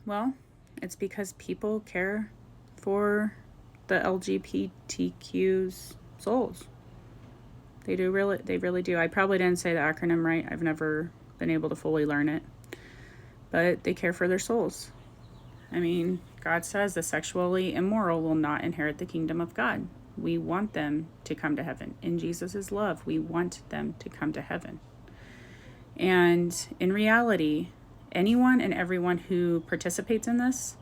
Well, it's because people care for the LGBTQ's souls. They really do. I probably didn't say the acronym right. I've never been able to fully learn it. But they care for their souls. I mean, God says the sexually immoral will not inherit the kingdom of God. We want them to come to heaven. In Jesus' love, we want them to come to heaven. And in reality, anyone and everyone who participates in this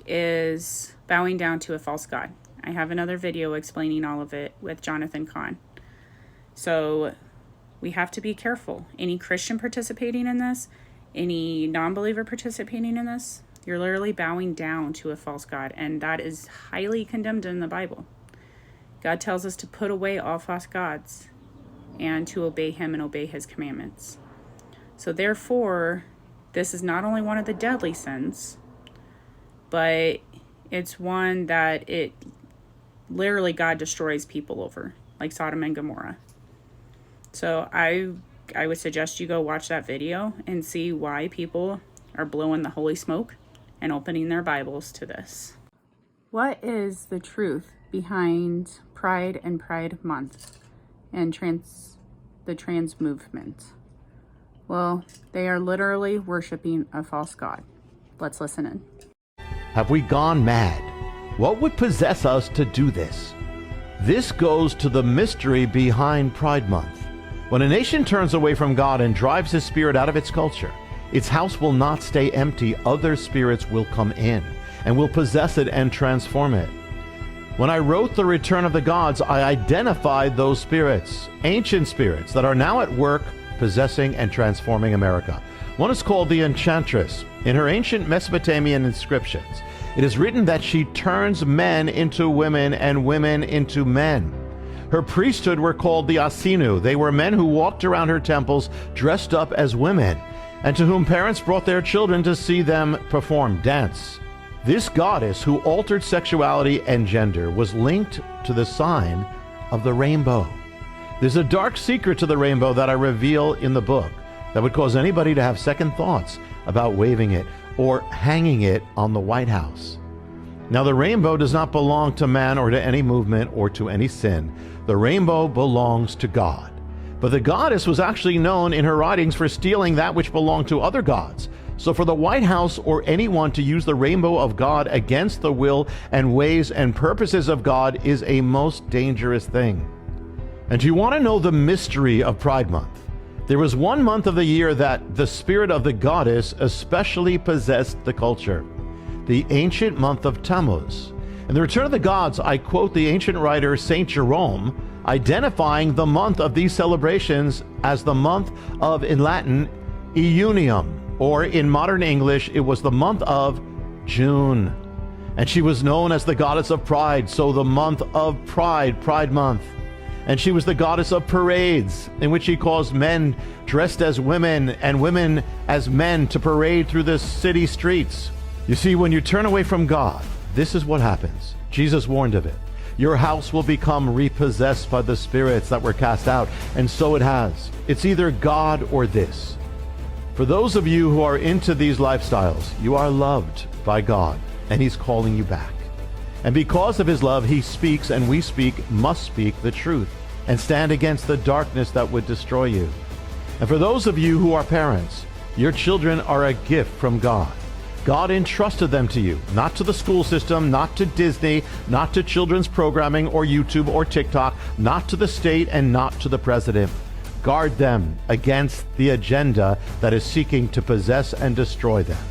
is bowing down to a false god. I have another video explaining all of it with Jonathan Cahn. So we have to be careful. Any Christian participating in this, any non-believer participating in this, you're literally bowing down to a false god, and that is highly condemned in the Bible. God tells us to put away all false gods and to obey him and obey his commandments. So therefore, this is not only one of the deadly sins, but it's one that it literally God destroys people over, like Sodom and Gomorrah. So I would suggest you go watch that video and see why people are blowing the holy smoke and opening their Bibles to this. What is the truth behind Pride and Pride Month and the trans movement? Well, they are literally worshiping a false god. Let's listen in. Have we gone mad? What would possess us to do this? This goes to the mystery behind Pride Month. When a nation turns away from God and drives his spirit out of its culture, its house will not stay empty. Other spirits will come in and will possess it and transform it. When I wrote The Return of the Gods, I identified those spirits, ancient spirits that are now at work possessing and transforming America. One is called the Enchantress. In her ancient Mesopotamian inscriptions, it is written that she turns men into women and women into men. Her priesthood were called the Asinu. They were men who walked around her temples dressed up as women, and to whom parents brought their children to see them perform dance. This goddess, who altered sexuality and gender, was linked to the sign of the rainbow. There's a dark secret to the rainbow that I reveal in the book that would cause anybody to have second thoughts about waving it or hanging it on the White House. Now, the rainbow does not belong to man or to any movement or to any sin. The rainbow belongs to God. But the goddess was actually known in her writings for stealing that which belonged to other gods. So for the White House or anyone to use the rainbow of God against the will and ways and purposes of God is a most dangerous thing. And do you want to know the mystery of Pride Month? There was one month of the year that the spirit of the goddess especially possessed the culture, the ancient month of Tammuz. In The Return of the Gods, I quote the ancient writer Saint Jerome, identifying the month of these celebrations as the month of, in Latin, Iunium, or in modern English, it was the month of June. And she was known as the goddess of pride, so the month of Pride, Pride Month. And she was the goddess of parades, in which she caused men dressed as women and women as men to parade through the city streets. You see, when you turn away from God, this is what happens. Jesus warned of it. Your house will become repossessed by the spirits that were cast out, and so it has. It's either God or this. For those of you who are into these lifestyles, you are loved by God, and he's calling you back. And because of his love, he speaks, and we must speak the truth and stand against the darkness that would destroy you. And for those of you who are parents, your children are a gift from God. God entrusted them to you, not to the school system, not to Disney, not to children's programming or YouTube or TikTok, not to the state, and not to the president. Guard them against the agenda that is seeking to possess and destroy them.